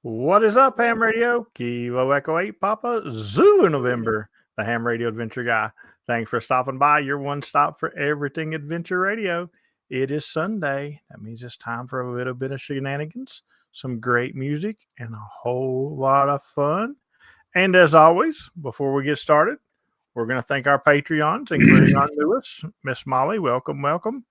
What is up, Ham Radio? Kilo Echo 8, Papa Zulu November, the Ham Radio Adventure Guy. Thanks for stopping by. Your one stop for everything Adventure Radio. It is Sunday. That means it's time for a little bit of shenanigans, some great music, and a whole lot of fun. And as always, before we get started, we're going to thank our Patreons, including our newest, Miss Molly. Welcome, welcome.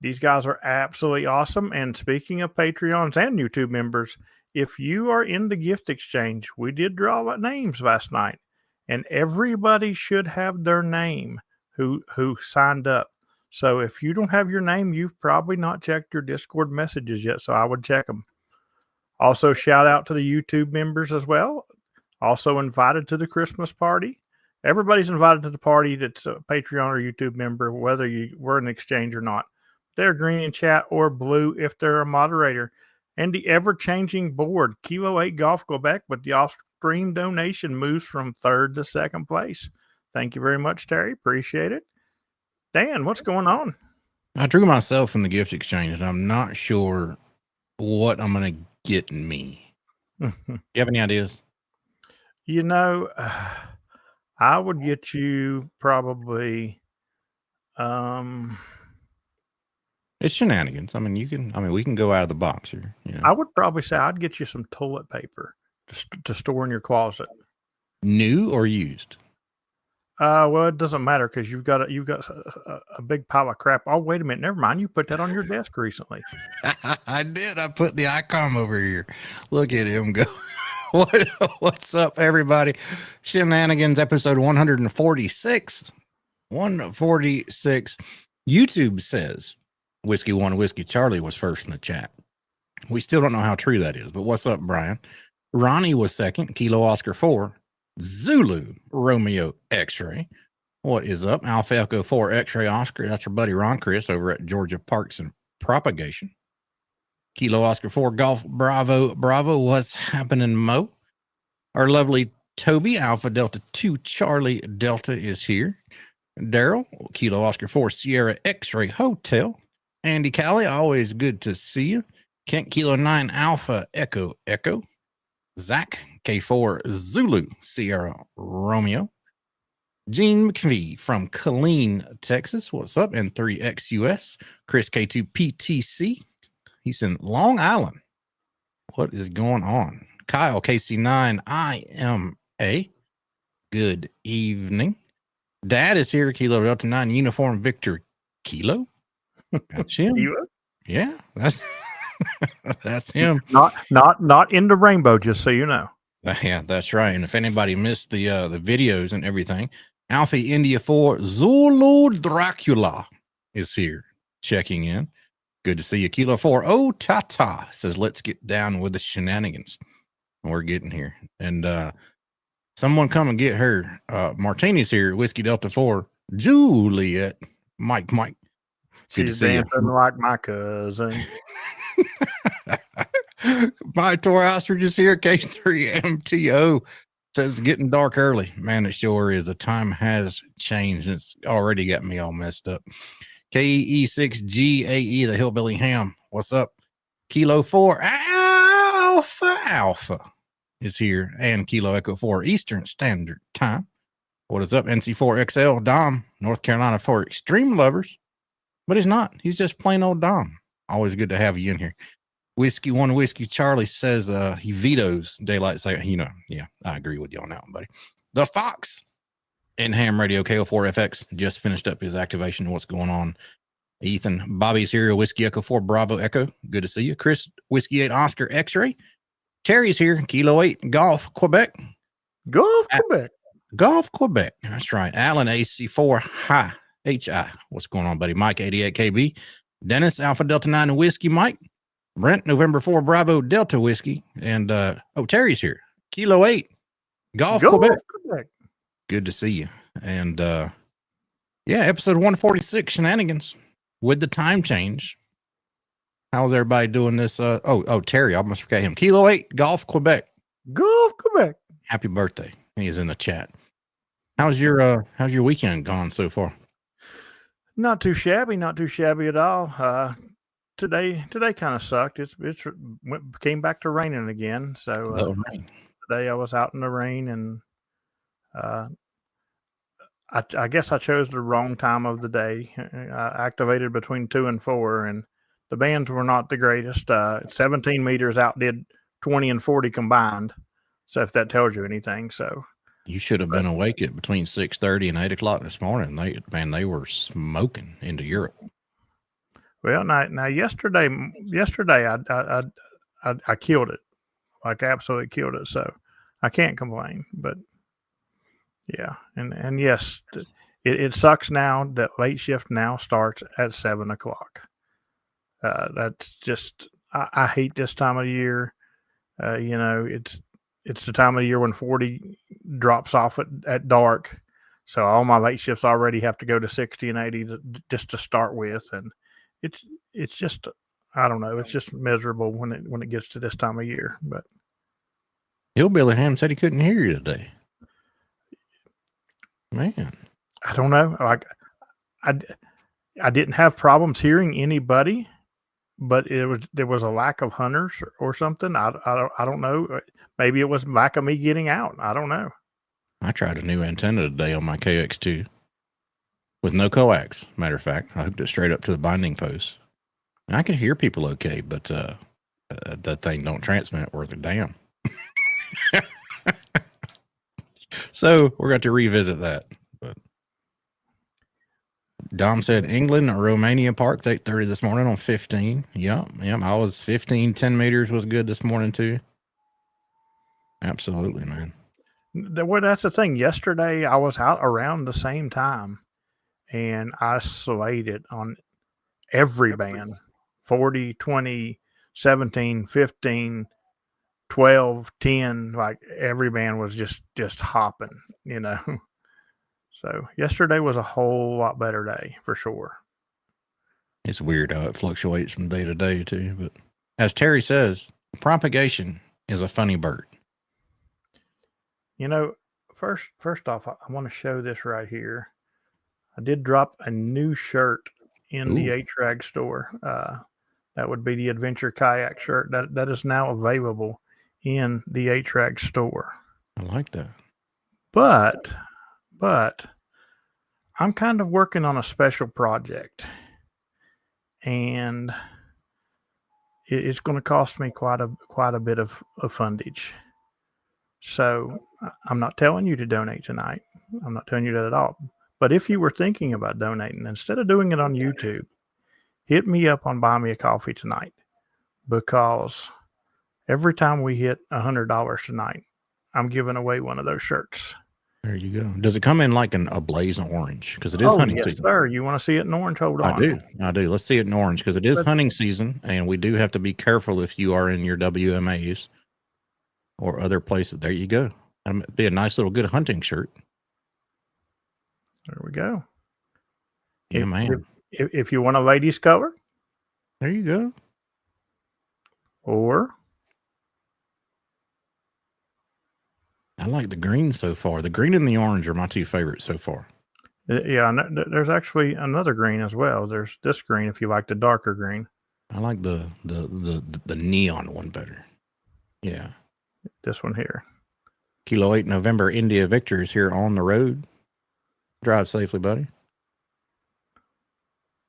These guys are absolutely awesome. And speaking of Patreons and YouTube members, if you are in the gift exchange, we did draw names last night, and everybody should have their name who signed up. So if you don't have your name, you've probably not checked your Discord messages yet, so I would check them. Also, shout out to the YouTube members as well. Also invited to the Christmas party. Everybody's invited to the party that's a Patreon or YouTube member, whether you were in exchange or not. They're green in chat or blue if they're a moderator. And the ever-changing board, Kilo 8 Golf Quebec, but the off-stream donation moves from third to second place. Thank you very much, Terry. Appreciate it. Dan, what's going on? I drew myself in the gift exchange, and I'm not sure what I'm going to get me. You have any ideas? You know, I would get you probably... It's shenanigans. I mean, we can go out of the box here. You know? I would probably say I'd get you some toilet paper to store in your closet. New or used? Well, it doesn't matter because you've got a big pile of crap. Oh, wait a minute. Never mind. You put that on your desk recently. I did. I put the icon over here. Look at him go. What's up, everybody? Shenanigans episode 146. 146. YouTube says Whiskey One Whiskey Charlie was first in the chat. We still don't know how true that is, but what's up, Brian? Ronnie was second, Kilo Oscar 4, Zulu Romeo X-Ray. What is up? Alpha Echo 4 X-Ray Oscar. That's our buddy Ron Chris over at Georgia Parks and Propagation. Kilo Oscar 4 Golf Bravo. What's happening, Mo? Our lovely Toby Alpha Delta 2 Charlie Delta is here. Daryl Kilo Oscar 4 Sierra X-Ray Hotel. Andy Callie, always good to see you. Kent Kilo 9 Alpha Echo. Zach K4 Zulu Sierra Romeo. Gene McPhee from Killeen, Texas. What's up? N3XUS. Chris K2 PTC. He's in Long Island. What is going on? Kyle KC9 IMA. Good evening. Dad is here. Kilo Delta 9 Uniform Victor Kilo. That's him. Yeah, that's him. Not in the rainbow, just so you know. Yeah, that's right. And if anybody missed the videos and everything, Alpha India 4 Zulu Dracula is here checking in. Good to see you. Kilo 4 Oh Tata says, let's get down with the shenanigans. We're getting here. And someone come and get her. Martini's here. Whiskey Delta 4 Juliet Mike. She's dancing like my cousin. My Tour Ostrich is here. K3MTO says getting dark early. Man, it sure is. The time has changed. It's already got me all messed up. KE6GAE, the Hillbilly Ham. What's up? Kilo 4 Alpha is here. And Kilo Echo 4 Eastern Standard Time. What is up? NC4XL Dom, North Carolina for extreme lovers. But he's not. He's just plain old Dom. Always good to have you in here. Whiskey Charlie says he vetoes daylight saving. Yeah, I agree with you on that one, buddy. The Fox in Ham Radio KO4FX just finished up his activation. What's going on? Ethan, Bobby's here. Whiskey Echo 4 Bravo Echo. Good to see you. Chris, Whiskey 8 Oscar X-Ray. Terry's here. Kilo 8 Golf Quebec. Golf Quebec. That's right. Alan AC4 Hi. HI. What's going on, buddy? Mike 88KB. Dennis Alpha Delta 9 and Whiskey Mike. Brent November 4 Bravo Delta Whiskey. And Terry's here. Kilo 8 Golf Quebec. Good to see you. And episode 146 Shenanigans with the time change. How's everybody doing this? Terry, I almost forgot him. Kilo 8 Golf Quebec. Happy birthday. He is in the chat. How's your weekend gone so far? Not too shabby at all. Today kind of sucked. It came back to raining again. So today I was out in the rain, and I guess I chose the wrong time of the day. I activated between 2 and 4, and the bands were not the greatest. 17 meters outdid 20 and 40 combined. So if that tells you anything, so. You should have been awake at between 6:30 and 8 o'clock this morning. They were smoking into Europe. Well, now yesterday I killed it, like absolutely killed it. So I can't complain. But yeah, and yes, it sucks now that late shift now starts at 7 o'clock. That's just I hate this time of year. It's the time of the year when 40 drops off at dark. So all my late shifts already have to go to 60 and 80 just to start with. And it's just, I don't know. It's just miserable when it gets to this time of year. But Hillbilly Ham said he couldn't hear you today. Man, I don't know. Like I didn't have problems hearing anybody, but there was a lack of hunters or something. I don't know. Maybe it was lack of me getting out. I don't know. I tried a new antenna today on my KX2 with no coax. Matter of fact, I hooked it straight up to the binding post. And I could hear people okay, but that thing don't transmit worth a damn. So we're going to revisit that. But Dom said England or Romania Parks 8:30 this morning on 15. Yep. I was 15. 10 meters was good this morning too. Absolutely, man. Well, that's the thing. Yesterday I was out around the same time, and I slayed it on every band. 40, 20, 17, 15, 12, 10, like every band was just hopping, you know. So yesterday was a whole lot better day for sure. It's weird how it fluctuates from day to day too. But as Terry says, propagation is a funny bird. You know, first off, I want to show this right here. I did drop a new shirt in the HRAG store. That would be the Adventure Kayak shirt. That is now available in the HRAG store. I like that. But I'm kind of working on a special project, and it's going to cost me quite a bit of fundage. So I'm not telling you to donate tonight. I'm not telling you that at all. But if you were thinking about donating, instead of doing it on YouTube, hit me up on Buy Me a Coffee tonight, because every time we hit $100 tonight, I'm giving away one of those shirts. There you go. Does it come in like a blaze orange? Because it is hunting yes, season. Sir. You want to see it in orange? Hold on. I do. Let's see it in orange, because it is hunting season, and we do have to be careful if you are in your WMAs or other places. There you go. That'd be a nice little good hunting shirt. There we go. Yeah, man. If you want a ladies color, there you go. Or I like the green so far. The green and the orange are my two favorites so far. Yeah, there's actually another green as well. There's this green if you like the darker green. I like the neon one better. Yeah. This one here. Kilo 8 November India Victor is here on the road. Drive safely, buddy.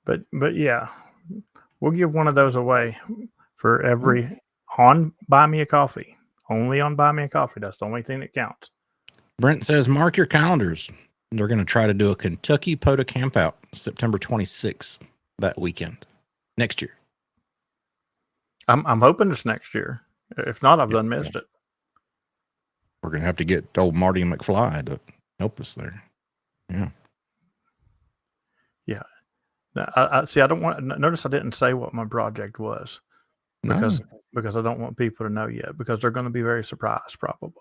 But yeah, we'll give one of those away for every on Buy Me a Coffee. Only on Buy Me a Coffee. That's the only thing that counts. Brent says, mark your calendars. They're going to try to do a Kentucky POTA camp out September 26th that weekend next year. I'm hoping it's next year. If not, I've done missed it. We're going to have to get old Marty McFly to help us there. Yeah. Yeah. I see. I don't want. Notice I didn't say what my project was because I don't want people to know yet, because they're going to be very surprised probably.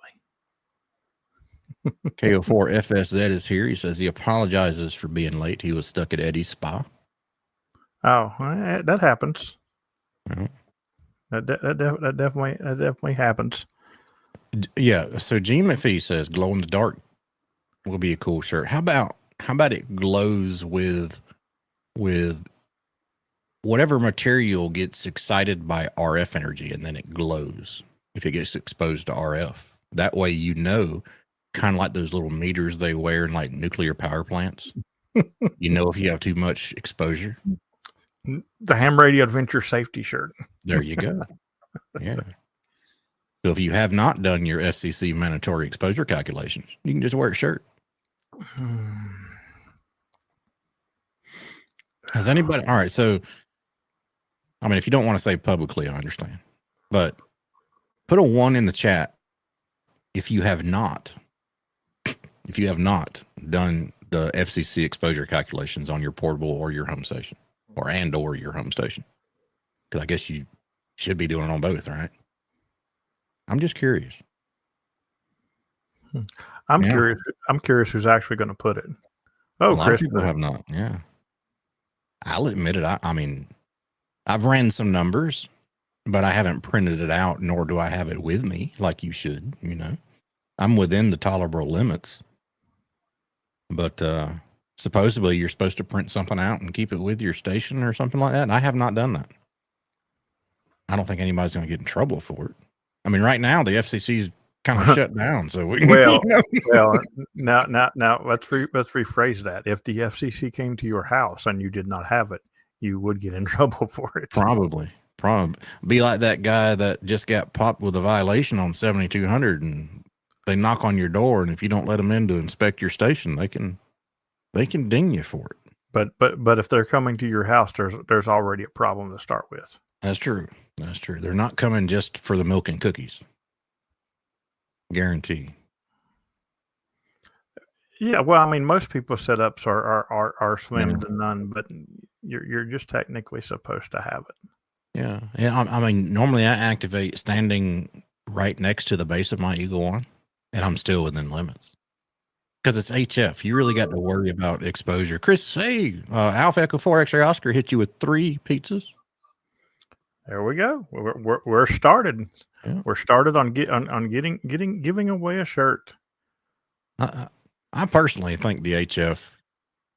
KO4 FSZ is here. He says he apologizes for being late. He was stuck at Eddie's spa. Oh, that happens. Mm-hmm. That definitely happens. Yeah. So G McPhee says glow in the dark will be a cool shirt. How about it glows with whatever material gets excited by RF energy, and then it glows if it gets exposed to RF. That way, you know, kind of like those little meters they wear in like nuclear power plants. You know, if you have too much exposure. The Ham Radio Adventure safety shirt. There you go. Yeah. So if you have not done your FCC mandatory exposure calculations, you can just wear a shirt. Has anybody? All right. So, I mean, if you don't want to say publicly, I understand, but put a 1 in the chat if you have not done the FCC exposure calculations on your portable or your home station, or your home station. Because I guess you should be doing it on both, right? I'm just curious. I'm curious who's actually going to put it. Oh, a lot of people have not. Yeah. I'll admit it. I mean, I've ran some numbers, but I haven't printed it out, nor do I have it with me like you should. You know, I'm within the tolerable limits, but supposedly you're supposed to print something out and keep it with your station or something like that. And I have not done that. I don't think anybody's going to get in trouble for it. I mean, right now the FCC's kind of shut down, so we well now let's rephrase that. If the FCC came to your house and you did not have it, you would get in trouble for it. Probably be like that guy that just got popped with a violation on 7200, and they knock on your door, and if you don't let them in to inspect your station, they can ding you for it. But if they're coming to your house, there's already a problem to start with. That's true. They're not coming just for the milk and cookies. Guarantee. Yeah, well, I mean, most people's setups are slim to none, but you're just technically supposed to have it. Yeah. Yeah. I mean, normally I activate standing right next to the base of my Eagle One, and I'm still within limits. Because it's HF. You really got to worry about exposure. Chris, hey, Alpha Echo 4 X-Ray Oscar hit you with 3 pizzas. There we go. We're started. Yeah. We're started on giving away a shirt. I personally think the HF,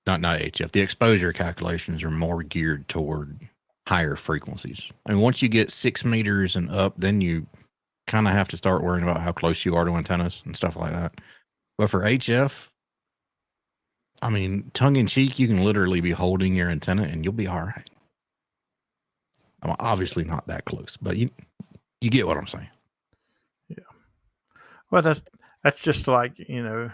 not HF, the exposure calculations are more geared toward higher frequencies. I mean, once you get 6 meters and up, then you kind of have to start worrying about how close you are to antennas and stuff like that. But for HF, I mean, tongue in cheek, you can literally be holding your antenna and you'll be all right. I'm obviously not that close, but you get what I'm saying. Yeah. Well, that's just like, you know,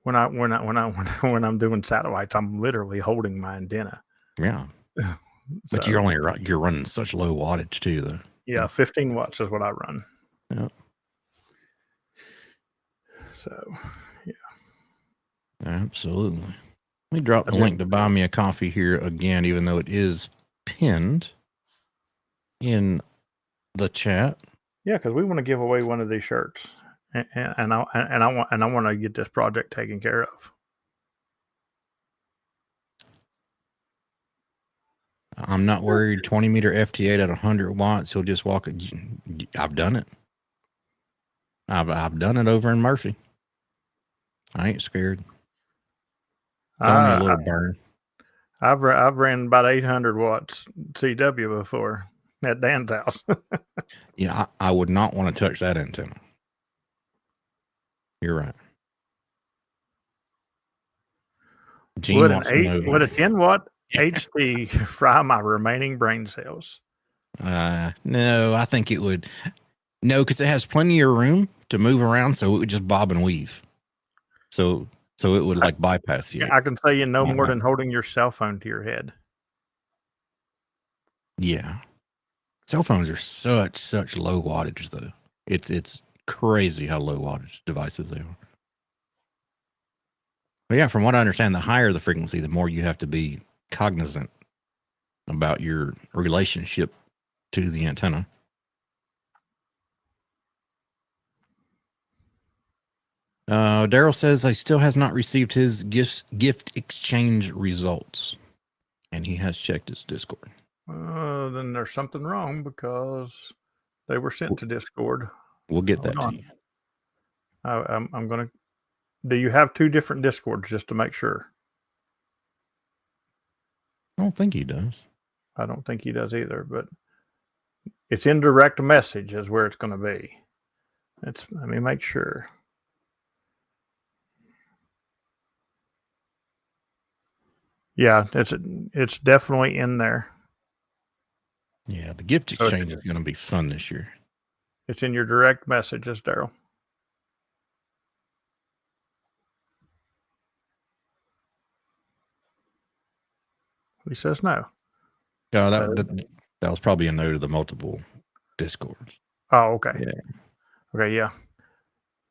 when I'm doing satellites, I'm literally holding my antenna. Yeah. But So, you're running such low wattage too, though. yeah, 15 watts is what I run. Yeah. So, Absolutely. Let me drop the link to buy me a coffee here again, even though it is pinned in the chat. Yeah, because we want to give away one of these shirts, and I want to get this project taken care of. I'm not worried. 20 meter FT8 at 100 watts. He'll just walk it. I've done it. I've done it over in Murphy. I ain't scared. It's only a little burn. I've ran about 800 watts CW before at Dan's house. Yeah, I would not want to touch that antenna. You're right. Gene Would a 10 watt HT fry my remaining brain cells? No, I think it would. No, because it has plenty of room to move around, so it would just bob and weave. So it would like bypass you. I can say no more than holding your cell phone to your head. Yeah. Cell phones are such low wattage though. It's crazy how low wattage devices they are. But yeah, from what I understand, the higher the frequency, the more you have to be cognizant about your relationship to the antenna. Daryl says he still has not received his gift exchange results, and he has checked his Discord. Then there's something wrong because they were sent to Discord. We'll get that to you. I'm gonna. Do you have 2 different Discords just to make sure? I don't think he does. I don't think he does either, but it's in direct message is where it's going to be. Let me make sure. Yeah, it's definitely in there. Yeah, the gift exchange is going to be fun this year. It's in your direct messages, Daryl. He says no. No, that was probably a no to the multiple Discords. Oh, okay. Yeah. Okay, yeah.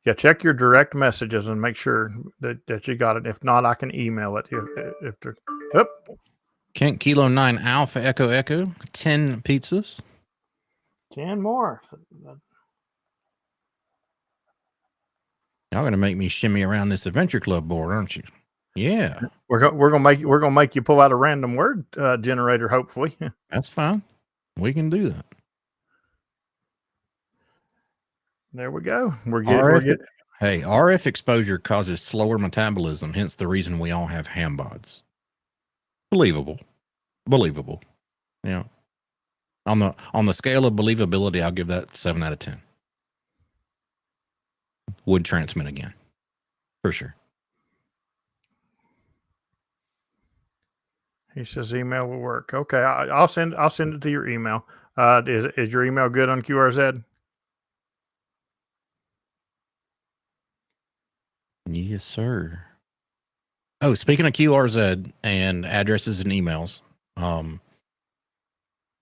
Yeah, check your direct messages and make sure that you got it. If not, I can email it. If they're... Kent Kilo 9 Alpha Echo Echo, 10 pizzas. 10 more. Y'all gonna make me shimmy around this adventure club board, aren't you? Yeah. We're gonna make you pull out a random word generator, hopefully. That's fine. We can do that. There we go. We're getting. Hey, RF exposure causes slower metabolism, hence the reason we all have ham bods. Believable. Yeah. On the scale of believability, I'll give that 7 out of 10. Would transmit again, for sure. He says email will work. Okay, I'll send it to your email. Is your email good on QRZ? Yes, sir. Oh, speaking of QRZ and addresses and emails,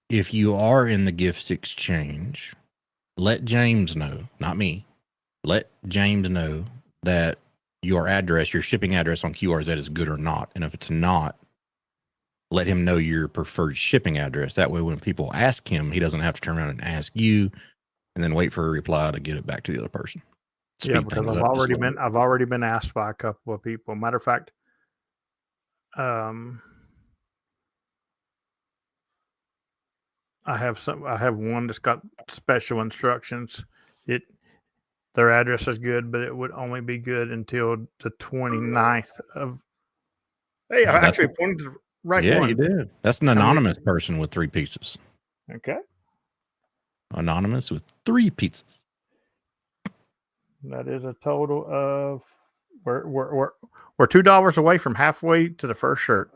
if you are in the gifts exchange, let James know, not me. Let James know that your address, your shipping address on QRZ is good or not. And if it's not, let him know your preferred shipping address. That way, when people ask him, he doesn't have to turn around and ask you and then wait for a reply to get it back to the other person. Yeah, because I've already been asked by a couple of people. Matter of fact, I have one that's got special instructions. Their address is good, but it would only be good until the 29th of. Hey, I actually pointed to the right one. Yeah, you did. That's an anonymous person with 3 pizzas. Okay. Anonymous with 3 pizzas. That is a total of we're $2 away from halfway to the first shirt.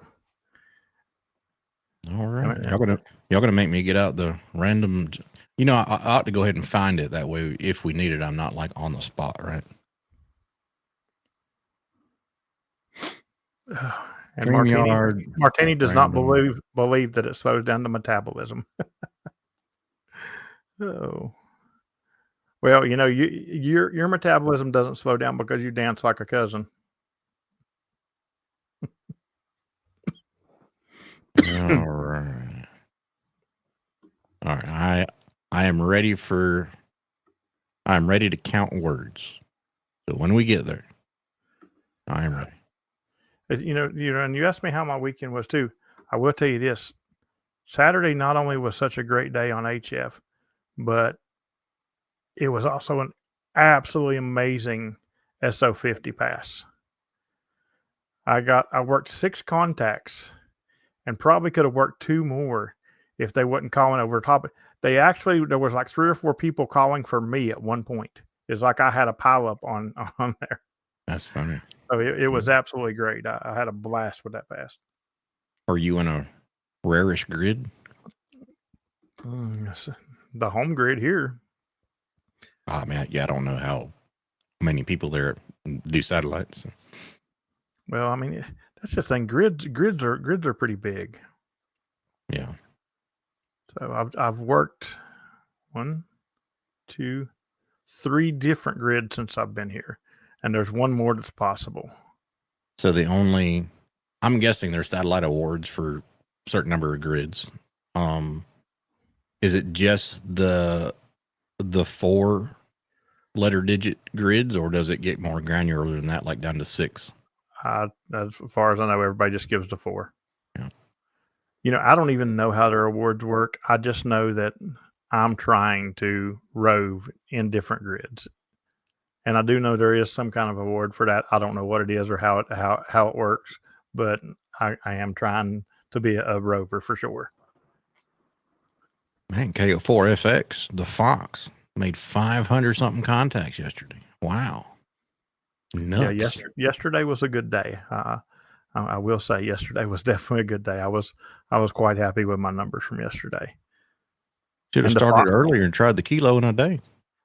All right, y'all gonna make me get out the random. You know, I ought to go ahead and find it. That way, if we need it, I'm not like on the spot, right? And Martini does not believe that it slows down the metabolism. Oh. Well, you know, your metabolism doesn't slow down because you dance like a cousin. All right. All right. I'm ready to count words. So when we get there, I am ready. You know, and you asked me how my weekend was too. I will tell you this. Saturday not only was such a great day on HF, but it was also an absolutely amazing SO50 pass. I worked 6 contacts and probably could have worked 2 more if they wasn't calling over top. There was like 3 or 4 people calling for me at one point. It's like I had a pile up on there. That's funny. So it was absolutely great. I had a blast with that pass. Are you in a rarish grid? The home grid here. I mean, yeah, I don't know how many people there do satellites. So. Well, I mean, that's the thing. Grids are pretty big. Yeah. So I've worked 1, 2, 3 different grids since I've been here, and there's one more that's possible. So I'm guessing there's satellite awards for a certain number of grids. Is it just the 4-letter digit grids, or does it get more granular than that, like down to 6? As far as I know, everybody just gives the 4. Yeah. You know, I don't even know how their awards work. I just know that I'm trying to rove in different grids, and I do know there is some kind of award for that. I don't know what it is or how it works, but I am trying to be a rover for sure. Man, KO4FX, the Fox, made 500 something contacts yesterday. Wow. Nuts. Yeah, yesterday was a good day. I will say yesterday was definitely a good day. I was quite happy with my numbers from yesterday. Should have started earlier and tried the kilo in a day.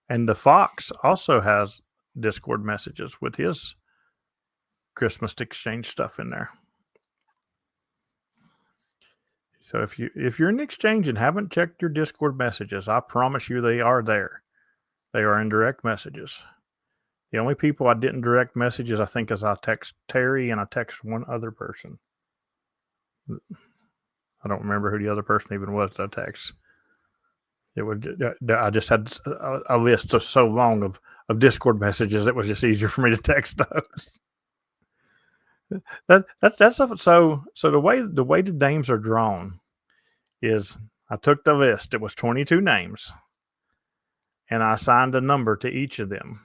And the Fox also has Discord messages with his Christmas exchange stuff in there. So if you're in exchange and haven't checked your Discord messages, I promise you they are there. They are in direct messages. The only people I didn't direct messages, I think, is I text Terry and I text one other person. I don't remember who the other person even was that I text. I just had a list of so long of Discord messages. It was just easier for me to text those. That's so the way the names are drawn is I took the list. It was 22 names, and I assigned a number to each of them.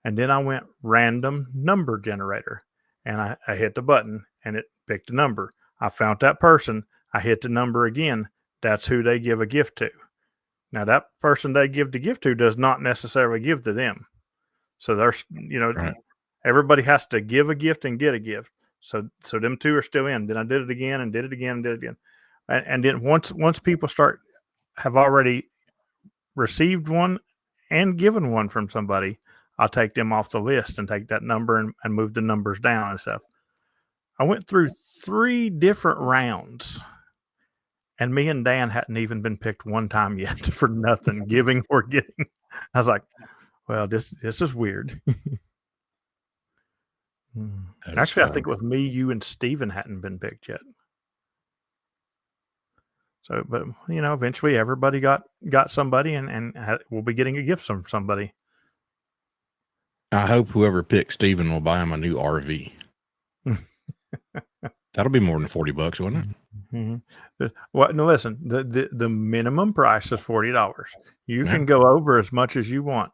And then I went random number generator, and I hit the button, and it picked a number. I found that person. I hit the number again. That's who they give a gift to. Now, that person they give the gift to does not necessarily give to them. So there's, right. Everybody has to give a gift and get a gift. So them 2 are still in. Then I did it again and did it again and did it again. And then once people have already received one and given one from somebody, I'll take them off the list and take that number and move the numbers down and stuff. I went through 3 different rounds, and me and Dan hadn't even been picked one time yet for nothing, giving or getting. I was like, well, this is weird. Actually, I think it was me, you, and Steven hadn't been picked yet. So, but eventually everybody got somebody, and we'll be getting a gift from somebody. I hope whoever picks Steven will buy him a new RV. That'll be more than $40, wouldn't it? Mm-hmm. Well, no, listen. The minimum price is $40. You can go over as much as you want.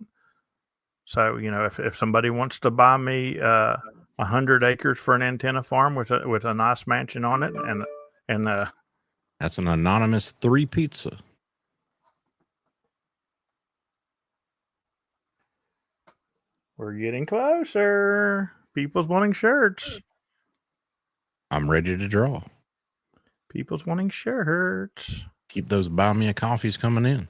So if somebody wants to buy me 100 acres for an antenna farm with a nice mansion on it, and that's an anonymous 3 pizza. We're getting closer. People's wanting shirts. I'm ready to draw. People's wanting shirts. Keep those buy me a coffees coming in.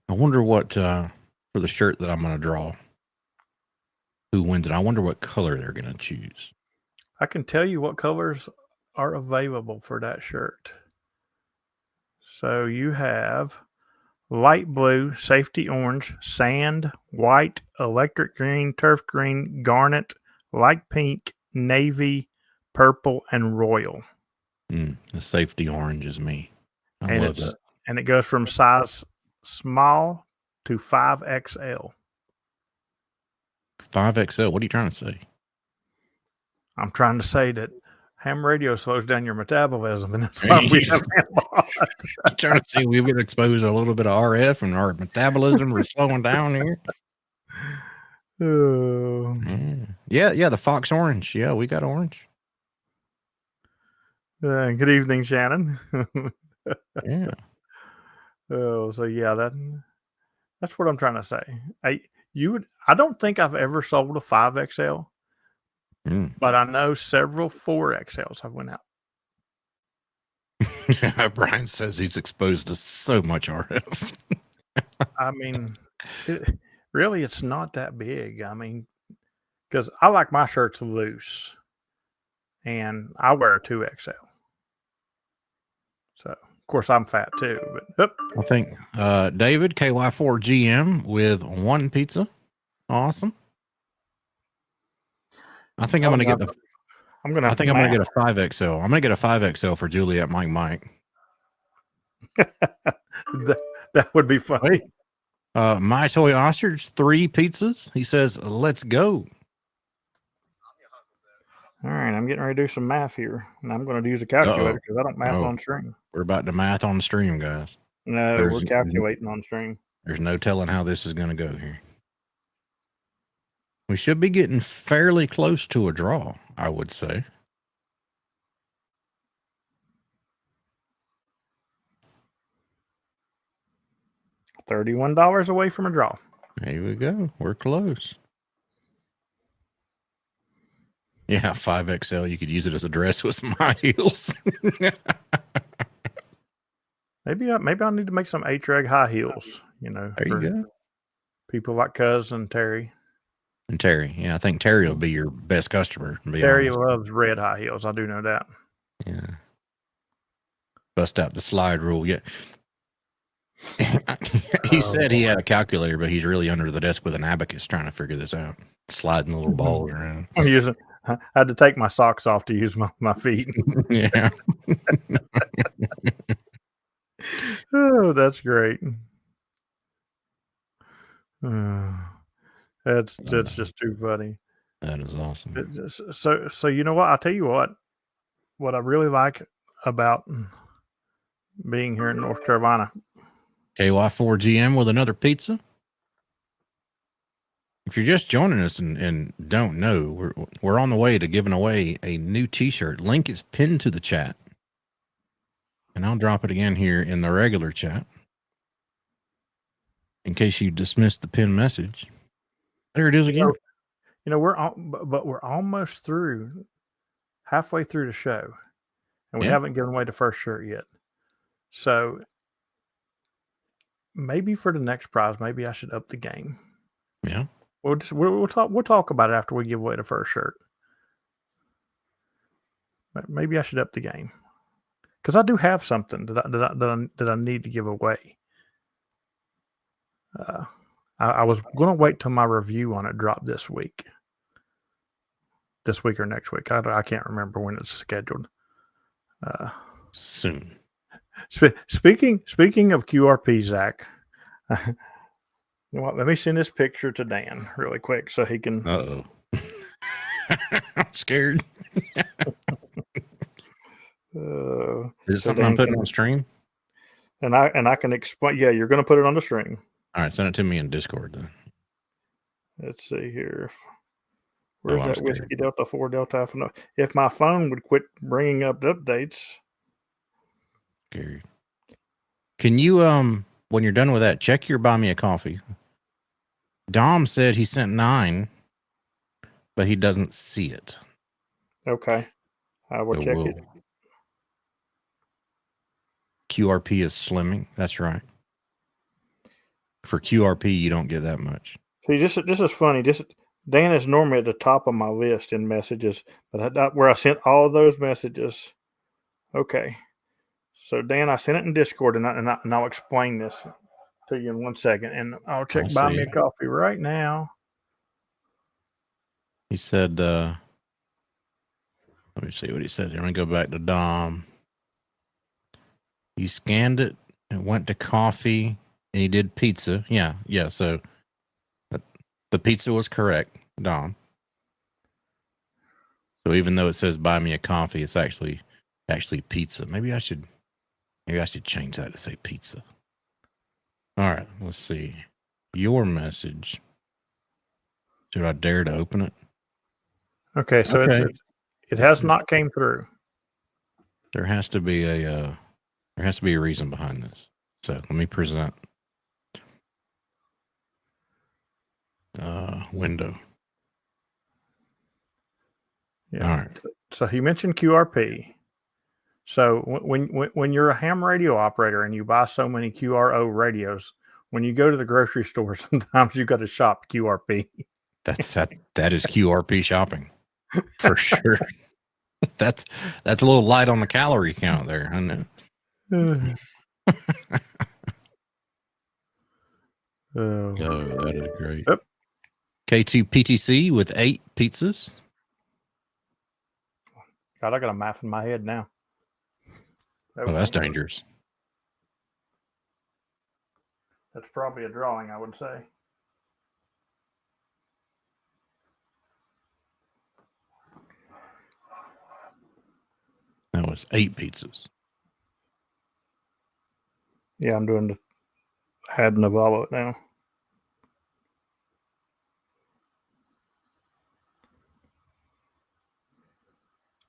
I wonder what for the shirt that I'm going to draw, who wins it. I wonder what color they're going to choose. I can tell you what colors are available for that shirt. So you have light blue, safety orange, sand, white, electric green, turf green, garnet, light pink, navy, purple, and royal. The safety orange is me. I love that. And it goes from size small to 5XL. 5XL? What are you trying to say? I'm trying to say that ham radio slows down your metabolism, and that's why we have I'm trying to say we've been exposed to a little bit of RF, and our metabolism is slowing down here. Oh. Yeah, the Fox orange. Yeah, we got orange. Good evening, Shannon. Yeah. Oh, so yeah, that's what I'm trying to say. I don't think I've ever sold a 5XL, but I know several 4XLs have went out. Brian says he's exposed to so much RF. I mean, really, it's not that big. I mean, because I like my shirts loose, and I wear a 2XL. So, of course, I'm fat too. But I think David KY4GM with 1 pizza. Awesome. I think I'm going to get I'm going to get a 5XL. I'm going to get a 5XL for Juliet Mike. that would be funny. My Toy Ostrich, 3 pizzas. He says, let's go. All right, I'm getting ready to do some math here, and I'm going to use a calculator because I don't math on stream. We're about to math on the stream, guys. No, we're calculating on stream. There's no telling how this is going to go here. We should be getting fairly close to a draw, I would say. $31 away from a draw. Here we go. We're close. Yeah, 5XL. You could use it as a dress with some high heels. Maybe I need to make some H-Reg high heels. There you go. People like Cuz and Terry. And Terry. Yeah, I think Terry will be your best customer. Terry loves red high heels. I do know that. Yeah. Bust out the slide rule. Yeah. He said he had a calculator, but he's really under the desk with an abacus trying to figure this out. Sliding the little balls around. I had to take my socks off to use my feet. Yeah. Oh, that's great. That's just too funny. That is awesome. So you know what? I'll tell you what I really like about being here in North Carolina. KY4GM with another pizza. If you're just joining us and don't know, we're on the way to giving away a new t-shirt. Link is pinned to the chat. And I'll drop it again here in the regular chat. In case you dismissed the pinned message. There it is again. We're almost through, halfway through the show. And we haven't given away the first shirt yet. So maybe for the next prize, maybe I should up the game. Yeah. We'll talk about it after we give away the first shirt. Maybe I should up the game because I do have something that I need to give away. I was going to wait till my review on it dropped this week this week or next week. I can't remember when it's scheduled. Soon. Speaking of QRP, Zach, you know what? Let me send this picture to Dan really quick so he can. Uh-oh. I'm scared. Is it something I'm putting on stream? And I can explain. Yeah, you're going to put it on the stream. All right, send it to me in Discord then. Let's see here. Where's that scared. Whiskey Delta 4 Delta Alpha? No. If my phone would quit bringing up the updates. Scared. Can you, when you're done with that, check your buy me a coffee. Dom said he sent 9, but he doesn't see it. Okay. I will check it. QRP is slimming. That's right. For QRP, you don't get that much. See, this is funny. Dan is normally at the top of my list in messages, but where I sent all those messages. Okay. So Dan, I sent it in Discord, and I'll explain this to you in 1 second, and I'll check buy me a coffee right now. He said, let me see what he said. Let me go back to Dom. He scanned it and went to coffee, and he did pizza. Yeah. So the pizza was correct, Dom. So even though it says buy me a coffee, it's actually pizza. Maybe I should change that to say pizza. All right, let's see. Your message. Should I dare to open it? Okay, so it has not came through. There has to be a reason behind this. So let me present window. Yeah. All right. So he mentioned QRP. So when you're a ham radio operator and you buy so many QRO radios, when you go to the grocery store, sometimes you got to shop QRP. That is QRP shopping for sure. That's a little light on the calorie count there, I know. Oh, that is great. Yep. K2 PTC with 8 pizzas. God, I got a math in my head now. Oh, that's dangerous. That's probably a drawing, I would say. That was 8 pizzas. Yeah, I'm doing the adding the Volvo now.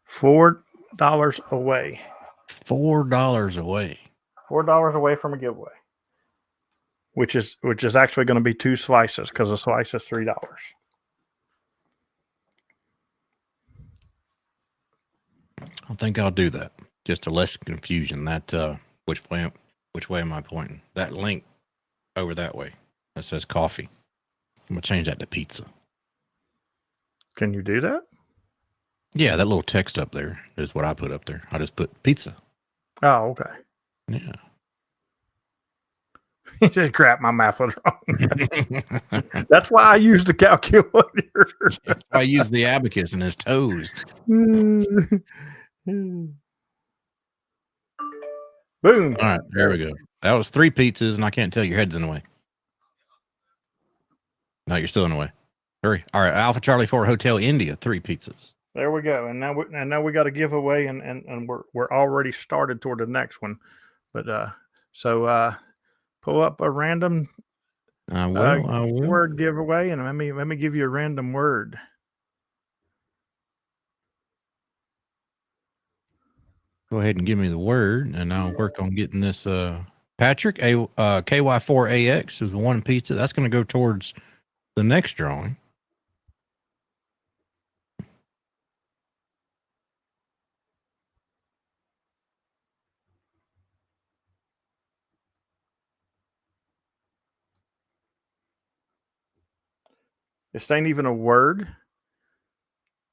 $4 away. $4 away. $4 away from a giveaway. Which is actually going to be 2 slices because a slice is $3. I think I'll do that just to less confusion. That which way am I pointing? That link over that way that says coffee. I'm gonna change that to pizza. Can you do that? Yeah, that little text up there is what I put up there. I just put pizza. Oh, okay. Yeah. He said, crap, my math was wrong. That's why I used the calculator. I used the abacus and his toes. Boom. All right, there we go. That was 3 pizzas, and I can't tell your head's in the way. No, you're still in the way. Hurry. All right, Alpha Charlie 4 Hotel India, 3 pizzas. There we go. And now we got a giveaway, and we're already started toward the next one. But so pull up a random I will. word giveaway, and let me give you a random word. Go ahead and give me the word, and I'll work on getting this. Patrick, KY4AX is 1 pizza. That's going to go towards the next drawing. This ain't even a word.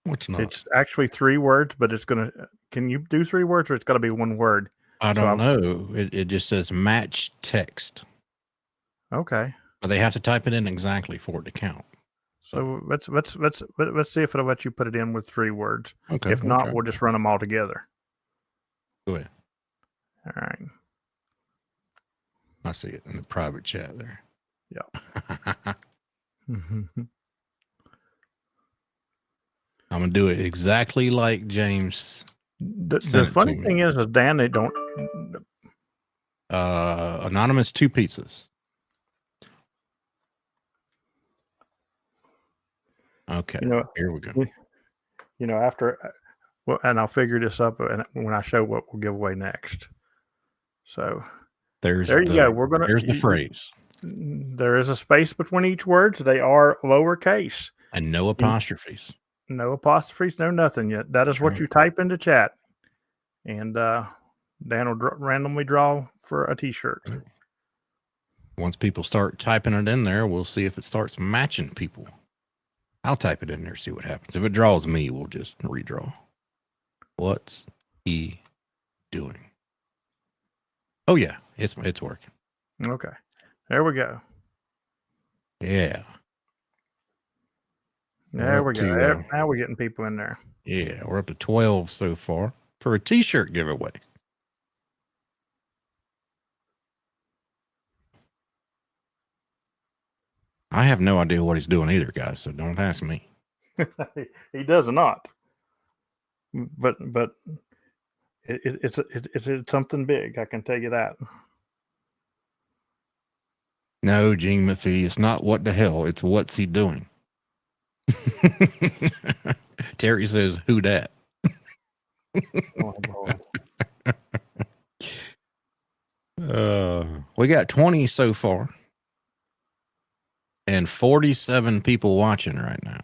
What's not? It's actually 3 words, but it's gonna. Can you do 3 words, or it's got to be 1 word? I don't know. It just says match text. Okay. But they have to type it in exactly for it to count. So let's see if it'll let you put it in with 3 words. Okay. If not, we'll just run them all together. Go ahead. All right. I see it in the private chat there. Yeah. I'm gonna do it exactly like James. The funny thing is Dan, they don't. Anonymous 2 pizzas. Okay. Here we go. After, well, and I'll figure this up when I show what we'll give away next. So there you go. Here's the phrase. There is a space between each word. So they are lowercase. And no apostrophes. No apostrophes, no nothing yet. That is what you type into chat. And Dan will randomly draw for a t-shirt. Once people start typing it in there, we'll see if it starts matching people. I'll type it in there, see what happens. If it draws me, we'll just redraw. What's he doing? Oh, yeah, it's working. Okay. There we go. Yeah. There we go. Now we're getting people in there. Yeah, we're up to 12 so far for a t-shirt giveaway. I have no idea what he's doing either, guys, so don't ask me. He does not. But it's something big, I can tell you that. No, Gene McPhee, it's not what the hell, it's what's he doing. Terry says, who dat? We got 20 so far. And 47 people watching right now.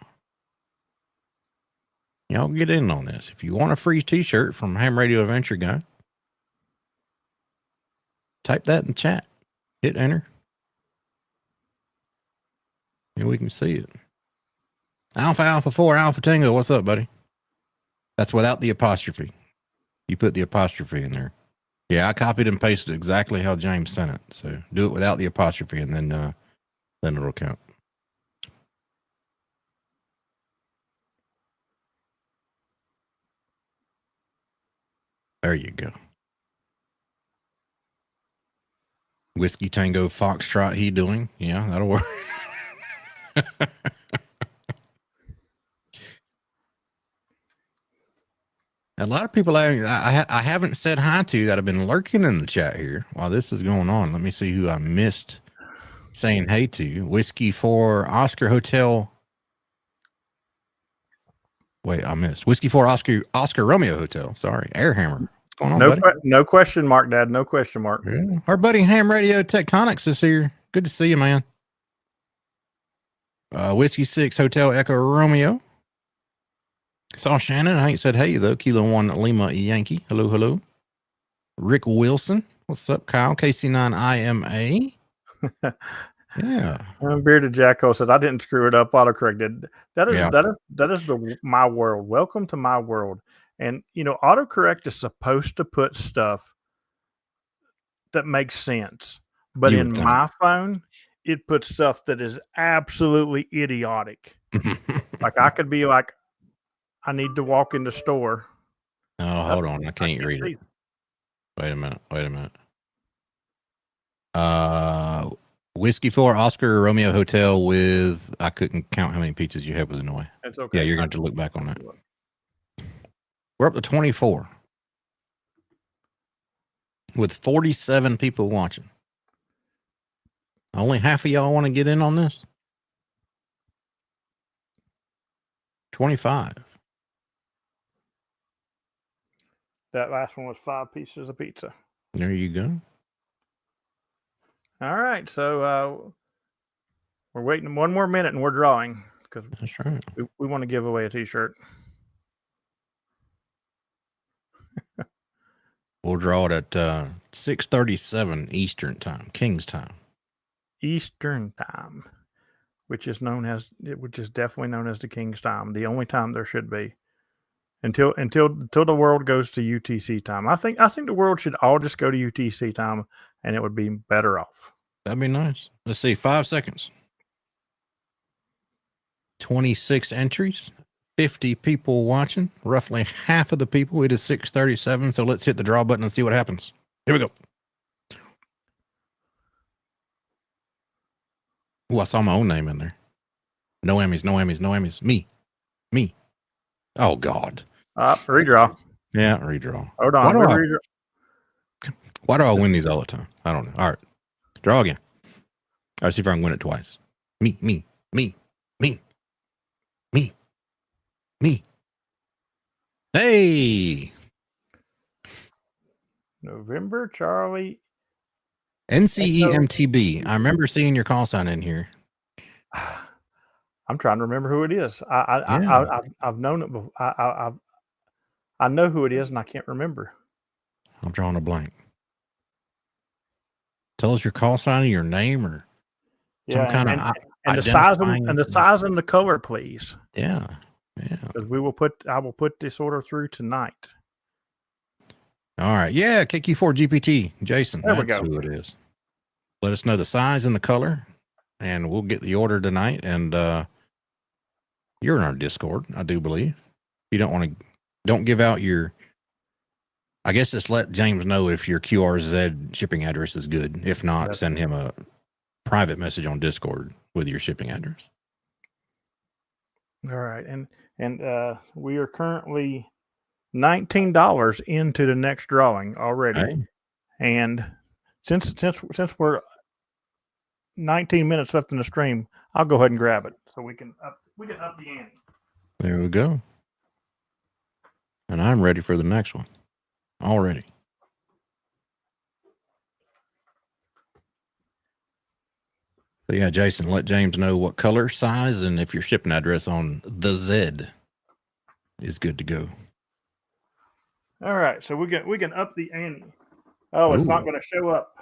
Y'all get in on this. If you want a free t-shirt from Ham Radio Adventure Guy, type that in chat. Hit enter. And we can see it. Alpha 4, Alpha Tango. What's up, buddy? That's without the apostrophe. You put the apostrophe in there. Yeah, I copied and pasted exactly how James sent it. So do it without the apostrophe, and then it'll count. There you go. Whiskey Tango Foxtrot, he doing? Yeah, that'll work. A lot of people I haven't said hi to that have been lurking in the chat here while this is going on. Let me see who I missed saying hey to. Whiskey 4 Oscar Hotel. Wait, I missed. Whiskey 4 Oscar Romeo Hotel. Sorry. Airhammer. What's going on, buddy? No question mark, Dad. No question mark. Yeah. Our buddy Ham Radio Tectonics is here. Good to see you, man. Whiskey 6 Hotel Echo Romeo. Saw Shannon. I ain't said hey, though. Kilo 1 Lima Yankee. Hello. Rick Wilson. What's up, Kyle? KC9 IMA. Yeah. Bearded Jacko says, I didn't screw it up. Autocorrect did. That is my world. Welcome to my world. And, autocorrect is supposed to put stuff that makes sense. But in my phone, it puts stuff that is absolutely idiotic. Like I could be like, I need to walk in the store. Oh, hold on. I can't read it. Wait a minute. Whiskey 4 Oscar Romeo Hotel with, I couldn't count how many pizzas you had was in the way. It's okay. Yeah, you're going to have to look back on that. We're up to 24 with 47 people watching. Only half of y'all want to get in on this? 25. That last one was 5 pieces of pizza. There you go. All right, so we're waiting 1 more minute and we're drawing because that's right. We want to give away a t-shirt. We'll draw it at 6:37 Eastern Time, King's Time. Eastern Time, which is definitely known as the King's Time, the only time there should be. Until the world goes to UTC time. I think the world should all just go to UTC time and it would be better off. That'd be nice. Let's see, 5 seconds. 26 entries, 50 people watching, roughly half of the people. It is 6:37, so let's hit the draw button and see what happens. Here we go. Oh, I saw my own name in there. No Emmys, no Emmys, no Emmys. Me. Oh, God. Redraw. Yeah, redraw. Hold on. Why do I win these all the time? I don't know. All right. Draw again. All right, see if I can win it twice. Me. Hey! November, Charlie. NCEMTB. I remember seeing your call sign in here. I'm trying to remember who it is. I've known it before. I know who it is, and I can't remember. I'm drawing a blank. Tell us your call sign, your name, or some kind of and the size and the color, please. Yeah. Because I will put this order through tonight. All right. Yeah, KQ4 GPT, Jason. There we That's go. who it is. Let us know the size and the color, and we'll get the order tonight. And you're in our Discord, I do believe. You don't give out your. I guess just let James know if your QRZ shipping address is good. If not, send him a private message on Discord with your shipping address. All right, and we are currently $19 into the next drawing already, Hey. and since we're 19 minutes left in the stream, I'll go ahead and grab it so we can up the ante. There we go. And I'm ready for the next one already. So yeah, Jason, let James know what color, size, and if your shipping address on the Z is good to go. All right, so we can up the ante. Oh, it's not going to show up.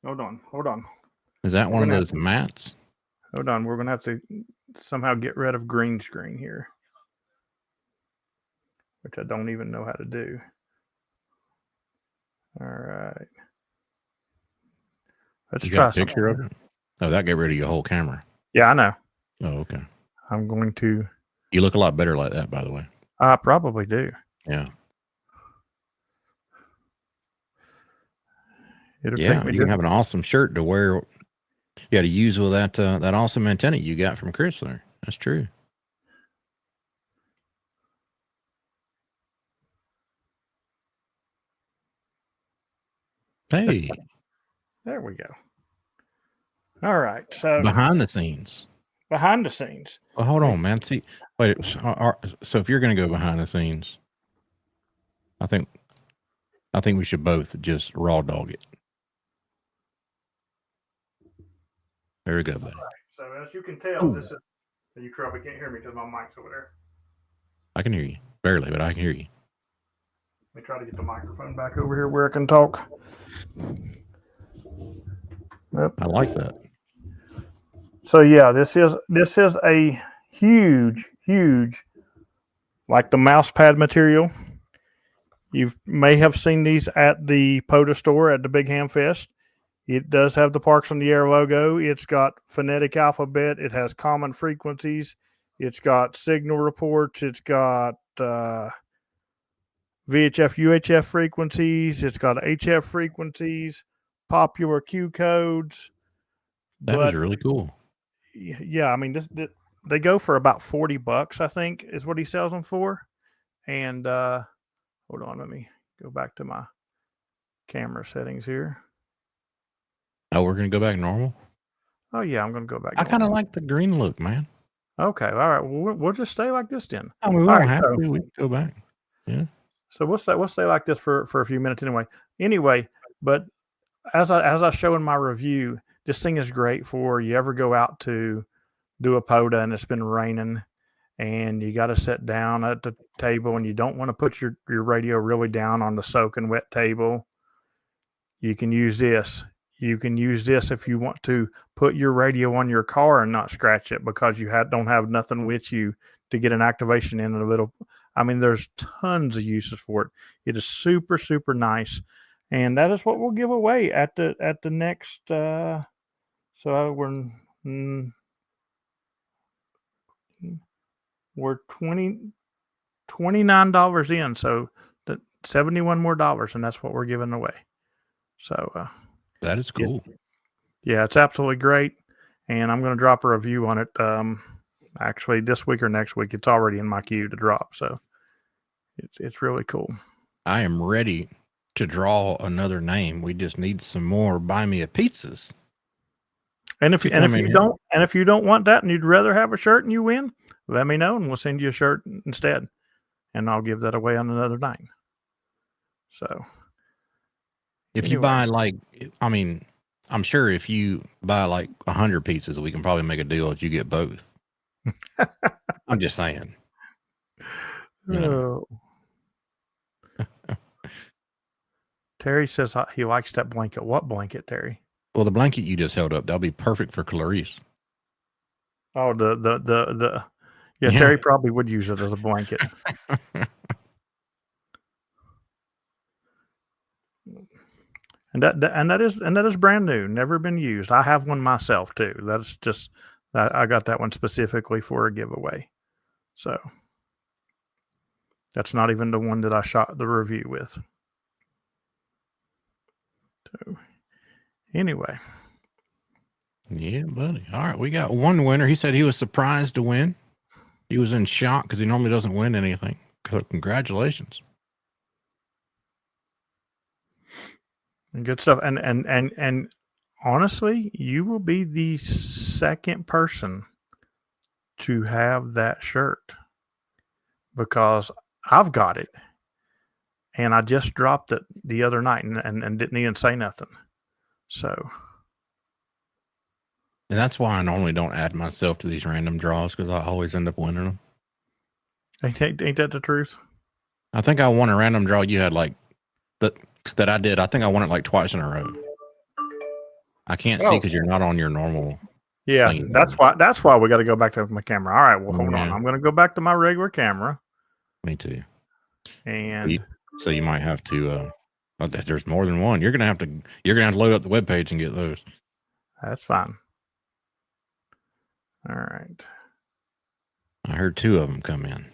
Hold on. Is that one of those mats? Hold on, we're going to have to somehow get rid of green screen here, which I don't even know how to do. All right. Let's try a picture of it. Oh, that get rid of your whole camera. Yeah, I know. Oh, okay. I'm going to. You look a lot better like that, by the way. I probably do. Yeah. You can have an awesome shirt to wear. You got to use with that awesome antenna you got from Chrysler. That's true. Hey. There we go. All right. So behind the scenes. Well, hold on, man. See, wait. So if you're going to go behind the scenes, I think we should both just raw dog it. There we go, buddy. Right. So as you can tell, this is. You probably can't hear me because my mic's over there. I can hear you barely, but I can hear you. Let me try to get the microphone back over here where I can talk. Yep. I like that. So yeah, this is a huge, like the mouse pad material. You may have seen these at the POTA store at the Big Ham Fest. It does have the Parks on the Air logo. It's got phonetic alphabet. It has common frequencies. It's got signal reports. It's got VHF, UHF frequencies. It's got HF frequencies, popular Q codes. That is really cool. Yeah, I mean, they go for about $40, I think, is what he sells them for. And hold on, let me go back to my camera settings here. Oh, we're gonna go back normal. Oh yeah, I'm gonna go back. I kind of like the green look, man. Okay, all right. Well, we'll just stay like this then. I mean, we don't have to. We can go back. Yeah. So we'll stay like this for a few minutes anyway. But as I show in my review, this thing is great for you ever go out to do a POTA and it's been raining and you got to sit down at the table and you don't want to put your radio really down on the soaking wet table. You can use this. You can use this if you want to put your radio on your car and not scratch it because you don't have nothing with you to get an activation in a little. I mean, there's tons of uses for it. It is super, super nice. And that is what we'll give away at the next. So we're we're $29 in, so the $71 more, and that's what we're giving away. So that is cool. Yeah, it's absolutely great, and I'm going to drop a review on it. Actually, this week or next week, it's already in my queue to drop. So it's really cool. I am ready to draw another name. We just need some more buy me a pizzas. And if you don't want that, and you'd rather have a shirt and you win, let me know, and we'll send you a shirt instead, and I'll give that away on another night. So, if you buy I'm sure if you buy like 100 pizzas, we can probably make a deal that you get both. I'm just saying. You know. Terry says he likes that blanket. What blanket, Terry? Well, the blanket you just held up, that'll be perfect for Clarice. Oh, yeah, Terry probably would use it as a blanket. And that is brand new, never been used. I have one myself too. That's just I got that one specifically for a giveaway. So that's not even the one that I shot the review with. So anyway. Yeah, buddy. All right, we got one winner. He said he was surprised to win. He was in shock because he normally doesn't win anything. So congratulations. Good stuff. And honestly, you will be the second person to have that shirt because I've got it. And I just dropped it the other night and didn't even say nothing. So. And that's why I normally don't add myself to these random draws because I always end up winning them. Ain't that the truth? I think I won a random draw you had like that I did. I think I won it like twice in a row. I can't see because you're not on your normal. Yeah, that's why we got to go back to my camera. All right, well, hold on. I'm going to go back to my regular camera. Me too. And so you might have to. There's more than one. You're gonna have to load up the webpage and get those. That's fine. All right. I heard 2 of them come in.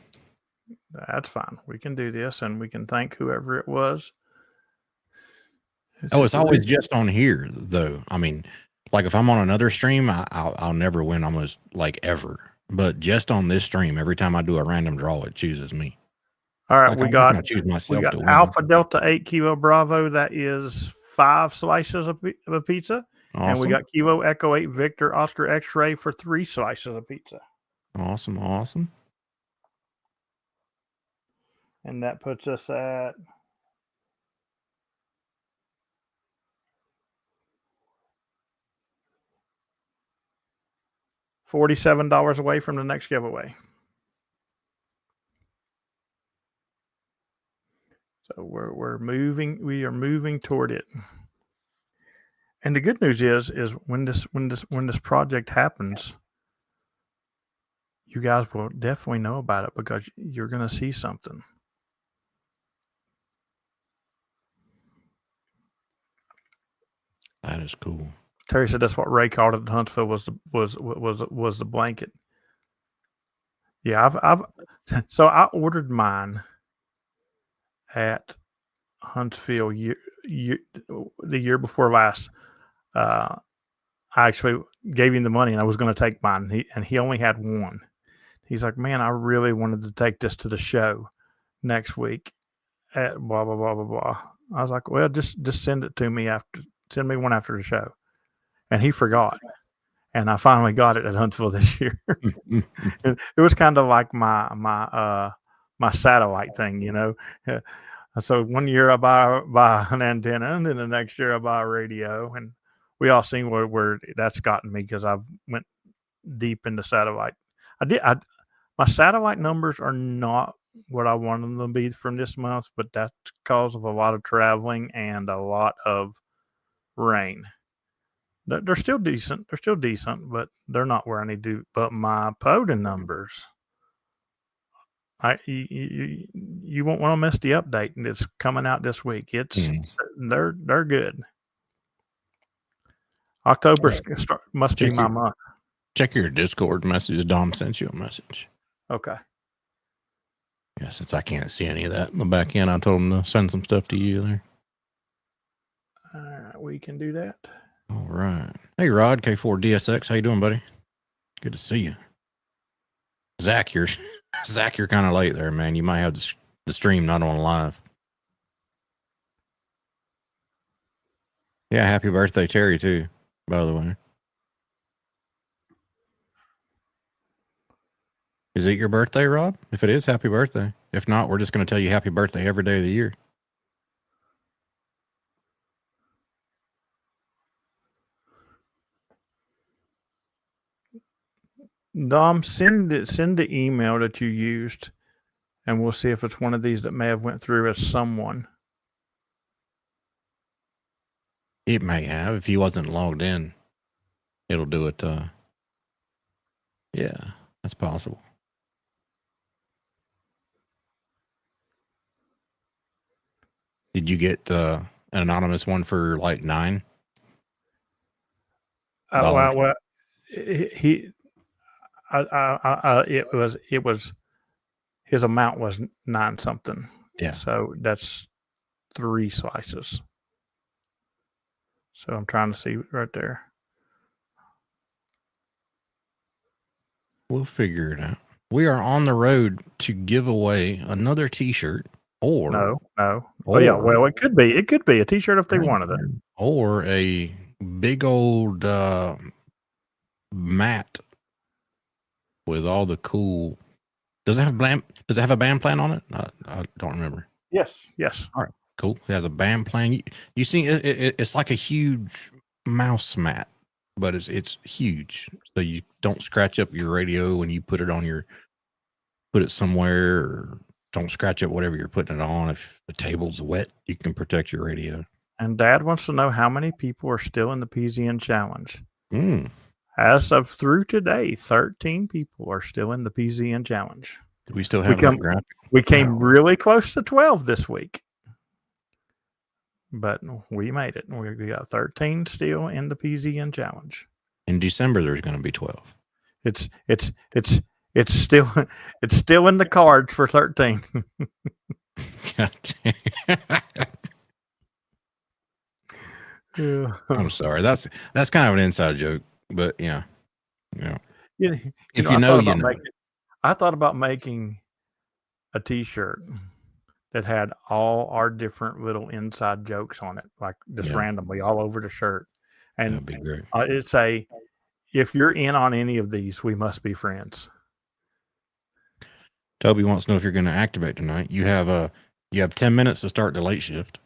That's fine. We can do this, and we can thank whoever it was. It's always just on here, though. I mean, like if I'm on another stream, I'll never win almost like ever. But just on this stream, every time I do a random draw, it chooses me. All right, we got Alpha Delta 8 Kilo Bravo. That is 5 slices of pizza. Awesome. And we got Kilo Echo 8 Victor Oscar X-Ray for 3 slices of pizza. Awesome. And that puts us at $47 away from the next giveaway. So we are moving toward it. And the good news is when this project happens, you guys will definitely know about it because you're going to see something. That is cool. Terry said that's what Ray called it in Huntsville was the blanket. Yeah, so I ordered mine at Huntsville the year before last. I actually gave him the money and I was going to take mine. He only had one. He's like, man, I really wanted to take this to the show next week at blah, blah, blah, blah, blah. I was like, well, just send it to me send me one after the show. And he forgot. And I finally got it at Huntsville this year. It was kind of like my satellite thing, you know. So one year I buy an antenna, and then the next year I buy a radio, and we all seen where that's gotten me because I've went deep into satellite. My satellite numbers are not what I wanted them to be from this month, but that's because of a lot of traveling and a lot of rain. They're still decent. But they're not where I need to. But my PODA numbers, you won't want to miss the update, and it's coming out this week. They're good. October must be my month. Check your Discord message. Dom sent you a message. Okay. Yeah, since I can't see any of that in the back end, I told him to send some stuff to you there. All right, we can do that. All right. Hey, Rod, K4DSX. How you doing, buddy? Good to see you. Zach, you're kind of late there, man. You might have the stream not on live. Yeah, happy birthday, Terry, too, by the way. Is it your birthday, Rob? If it is, happy birthday. If not, we're just going to tell you happy birthday every day of the year. Dom, send the email that you used, and we'll see if it's one of these that may have went through as someone. It may have. If he wasn't logged in, it'll do it. Yeah, that's possible. Did you get an anonymous one for like $9? Well, it was his amount was 9 something. Yeah. So that's 3 slices. So I'm trying to see right there. We'll figure it out. We are on the road to give away another T-shirt, or no. Oh yeah, well it could be a T-shirt if they wanted it, or a big old mat with all the cool. Does it have a band plan on it? I don't remember. Yes. All right, cool. It has a band plan. You see, it's like a huge mouse mat, but it's huge, so you don't scratch up your radio when you put it somewhere, or don't scratch up whatever you're putting it on. If the table's wet, you can protect your radio. And Dad wants to know how many people are still in the PZN challenge. As of through today, 13 people are still in the PZN challenge. Do we still have that graphic? We came really close to 12 this week, but we made it. We got 13 still in the PZN challenge. In December, there's going to be 12. It's still in the cards for 13. I'm sorry. That's kind of an inside joke, but yeah. If you know, you know. I thought about making a T-shirt that had all our different little inside jokes on it, like just randomly all over the shirt. And that'd be great. It'd say, if you're in on any of these, we must be friends. Toby wants to know if you're going to activate tonight. You have 10 minutes to start the late shift.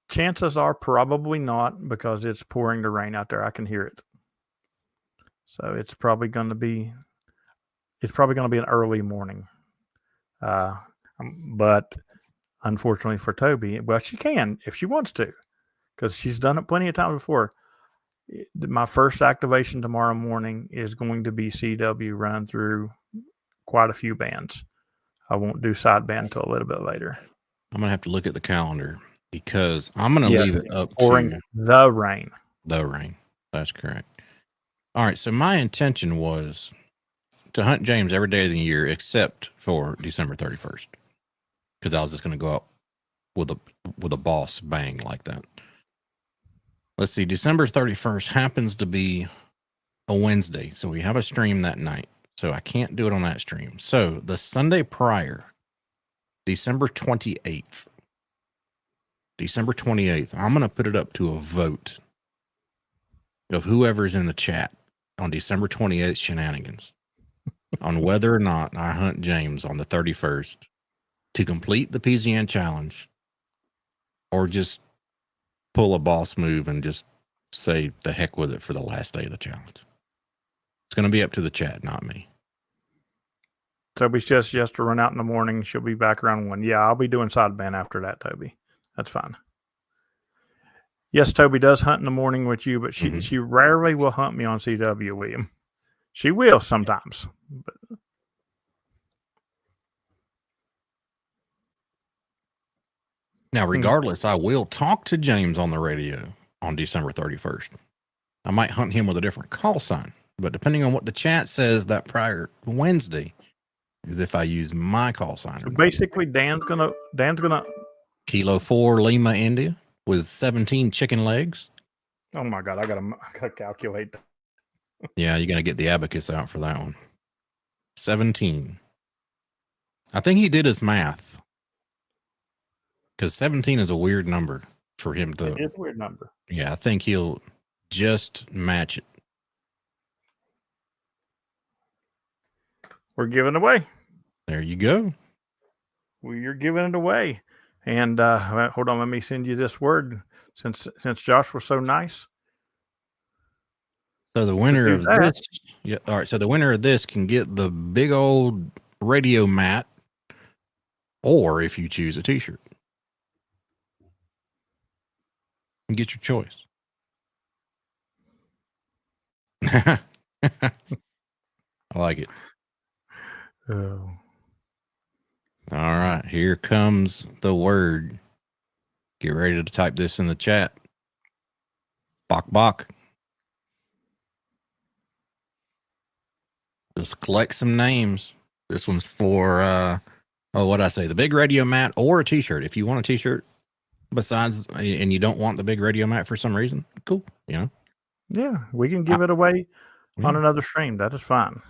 Chances are probably not, because it's pouring the rain out there. I can hear it. So it's probably going to be an early morning. But unfortunately for Toby, well, she can if she wants to, because she's done it plenty of times before. My first activation tomorrow morning is going to be CW running through quite a few bands. I won't do sideband until a little bit later. I'm going to have to look at the calendar, because I'm going to leave it up to the rain. The rain. That's correct. All right. So my intention was to hunt James every day of the year except for December 31st, because I was just going to go out with a boss bang like that. Let's see. December 31st happens to be a Wednesday, so we have a stream that night. So I can't do it on that stream. So the Sunday prior, December 28th, I'm going to put it up to a vote of whoever's in the chat on December 28th shenanigans on whether or not I hunt James on the 31st to complete the PZN challenge, or just pull a boss move and just say the heck with it for the last day of the challenge. It's going to be up to the chat, not me. Toby's just to run out in the morning. She'll be back around 1. Yeah, I'll be doing sideband after that, Toby. That's fine. Yes, Toby does hunt in the morning with you, but she rarely will hunt me on CW, William. She will sometimes. But now, regardless, I will talk to James on the radio on December 31st. I might hunt him with a different call sign. But depending on what the chat says that prior Wednesday is if I use my call sign. So basically, Dan's gonna Kilo 4 Lima India with 17 chicken legs. Oh my God, I gotta calculate that. Yeah, you gotta get the abacus out for that one. 17. I think he did his math. Because 17 is a weird number for him to. It is a weird number. Yeah, I think he'll just match it. We're giving it away. There you go. You're giving it away. And hold on, let me send you this word since Josh was so nice. So the winner of this, yeah, all right. So the winner of this can get the big old radio mat, or if you choose a T-shirt, and get your choice. I like it. Oh. All right, here comes the word. Get ready to type this in the chat. Bok bok. Just collect some names. This one's for what'd I say? The big radio mat or a T-shirt. If you want a T-shirt besides, and you don't want the big radio mat for some reason, cool. You know. Yeah, we can give it away on another stream. That is fine.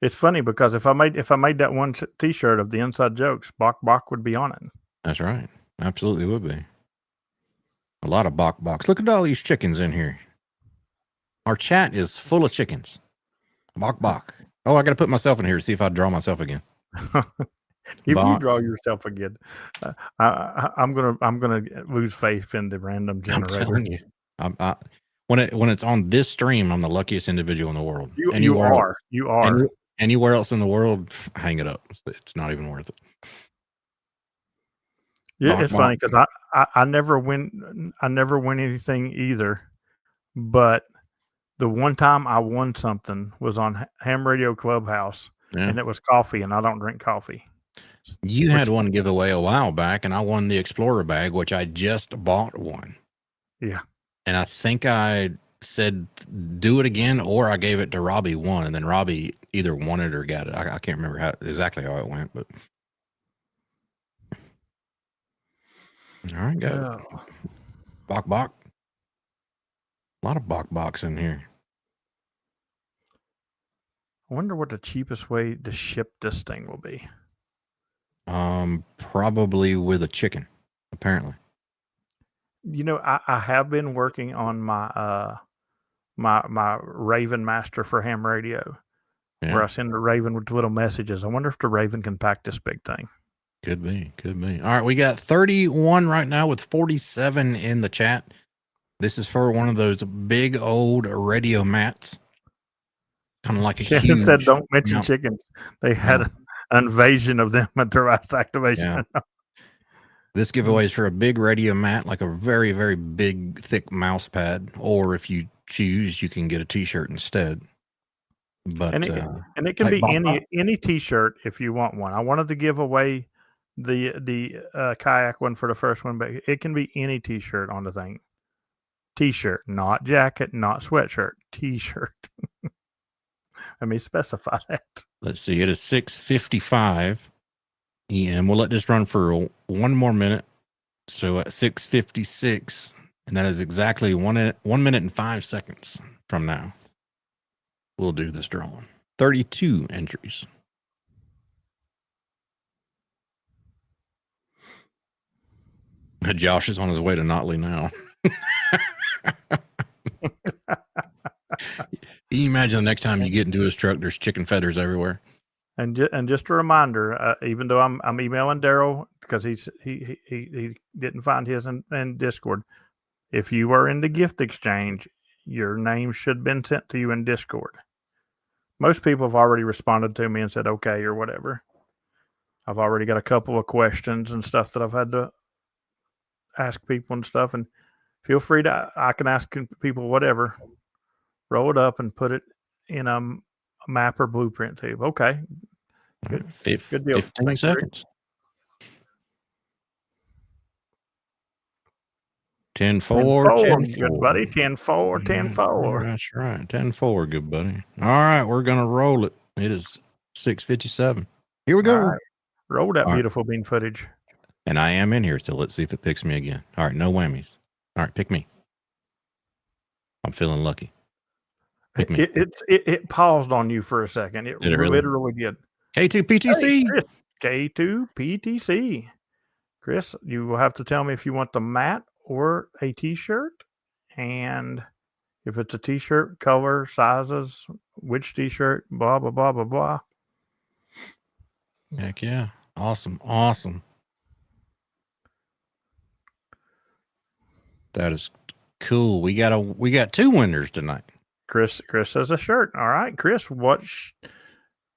It's funny because if I made that one T-shirt of the inside jokes, Bok Bok would be on it. That's right. Absolutely would be. A lot of Bok Boks. Look at all these chickens in here. Our chat is full of chickens. Bok Bok. Oh, I got to put myself in here to see if I draw myself again. If you draw yourself again, I'm gonna lose faith in the random generator. I'm telling you. When it's on this stream, I'm the luckiest individual in the world. You are. Anywhere else in the world, hang it up. It's not even worth it. Yeah, it's funny because I never win. I never win anything either. But the one time I won something was on Ham Radio Clubhouse, and it was coffee, and I don't drink coffee. You had one giveaway a while back, and I won the Explorer bag, which I just bought one. Yeah. And I think I said do it again, or I gave it to Robbie one, and then Robbie either won it or got it. I can't remember exactly how it went, but all right, go. Bok Bok. A lot of Bok Boks in here. I wonder what the cheapest way to ship this thing will be. Probably with a chicken, apparently. You know, I have been working on my my Raven Master for Ham Radio, where I send the Raven with little messages. I wonder if the Raven can pack this big thing. Could be. All right, we got 31 right now with 47 in the chat. This is for one of those big old radio mats. Kind of like a huge... said, don't mention chickens. They had an invasion of them at their last activation. Yeah. This giveaway is for a big radio mat, like a very, very big, thick mouse pad. Or if you choose, you can get a T-shirt instead. But and it can be any T-shirt if you want one. I wanted to give away the kayak one for the first one, but it can be any T-shirt on the thing. T-shirt, not jacket, not sweatshirt. T-shirt. Let me specify that. Let's see. It is 6:55 EM. We'll let this run for 1 more minute. So at 6:56, and that is exactly 1 minute and 5 seconds from now, we'll do this drawing. 32 entries. Josh is on his way to Notley now. Can you imagine the next time you get into his truck, there's chicken feathers everywhere? And just a reminder, even though I'm emailing Daryl because he didn't find his in Discord. If you are in the gift exchange, your name should have been sent to you in Discord. Most people have already responded to me and said okay or whatever. I've already got a couple of questions and stuff that I've had to ask people and stuff, and feel free to, I can ask people whatever. Roll it up and put it in a map or blueprint tube. Okay. Good deal. 15 seconds. 10-4, 10-4, good 10-4. buddy. 10-4, 10-4. That's right. 10-4, good buddy. All right, we're gonna roll it. It is 6:57. Here we go. All right. Roll that All right. beautiful bean footage. And I am in here, so let's see if it picks me again. All right, no whammies. All right, pick me. I'm feeling lucky. Pick me. It paused on you for a second. It Did it really? literally did. K2PTC. Hey, Chris, K2PTC. Chris, you will have to tell me if you want the mat or a t-shirt, and if it's a t-shirt, color, sizes, which t-shirt, blah, blah, blah, blah, blah. Heck yeah. Awesome. That is cool. We got 2 winners tonight. Chris has a shirt. All right, Chris, drop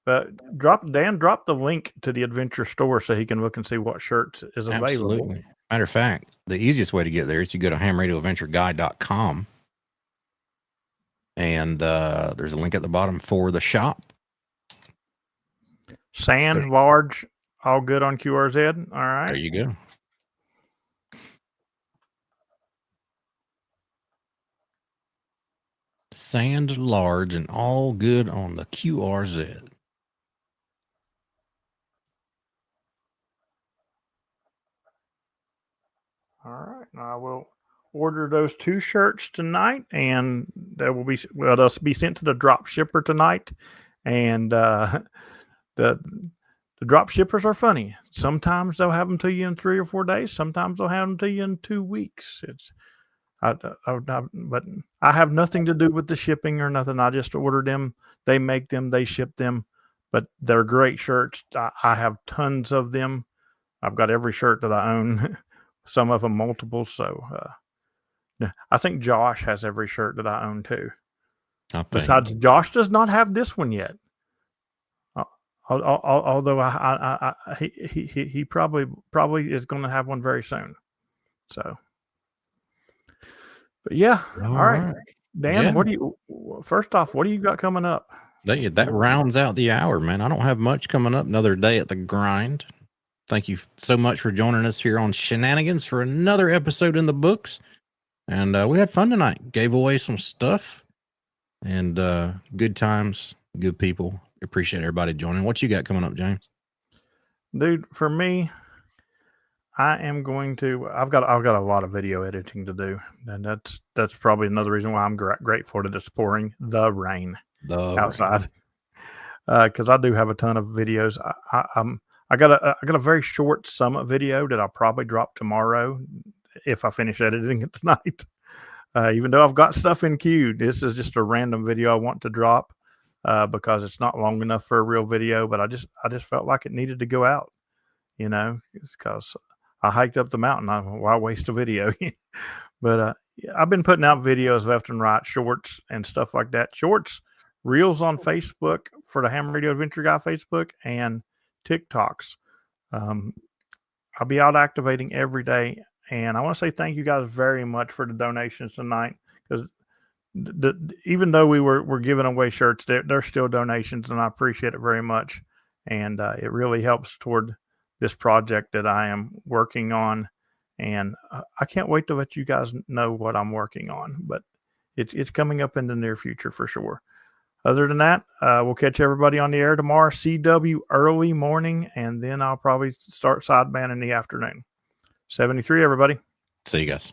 the link to the adventure store so he can look and see what shirts is available. Absolutely. Matter of fact, the easiest way to get there is you go to hamradioadventureguide.com, and there's a link at the bottom for the shop. Sand, large, all good on QRZ. All right. There you go. Sand, large, and all good on the QRZ. All right. I will order those 2 shirts tonight, and they'll be sent to the drop shipper tonight. And the drop shippers are funny. Sometimes they'll have them to you in 3 or 4 days. Sometimes they'll have them to you in 2 weeks. But I have nothing to do with the shipping or nothing. I just order them. They make them. They ship them. But they're great shirts. I have tons of them. I've got every shirt that I own. Some of them multiple. So I think Josh has every shirt that I own too. Besides, Josh does not have this one yet. Although he probably is going to have one very soon. So, but yeah, all right. Dan, yeah. First off, what do you got coming up? That rounds out the hour, man. I don't have much coming up. Another day at the grind. Thank you so much for joining us here on Shenanigans for another episode in the books. And we had fun tonight. Gave away some stuff, and good times, good people. Appreciate everybody joining. What you got coming up, James? Dude, for me, I've got a lot of video editing to do, and that's probably another reason why I'm grateful that it's pouring the rain outside. Because I do have a ton of videos. I got a very short summit video that I'll probably drop tomorrow if I finish editing it tonight. Even though I've got stuff in queue, this is just a random video I want to drop because it's not long enough for a real video. But I just felt like it needed to go out, it's because I hiked up the mountain. Why waste a video? But I've been putting out videos left and right, shorts and stuff like that. Shorts, reels on Facebook for the Ham Radio Adventure Guy Facebook, and TikToks. I'll be out activating every day, and I want to say thank you guys very much for the donations tonight, because even though we're giving away shirts, they're still donations, and I appreciate it very much, and it really helps toward this project that I am working on, and I can't wait to let you guys know what I'm working on, but it's coming up in the near future for sure. Other than that, we'll catch everybody on the air tomorrow, CW early morning, and then I'll probably start sideband in the afternoon. 73, everybody. See you guys.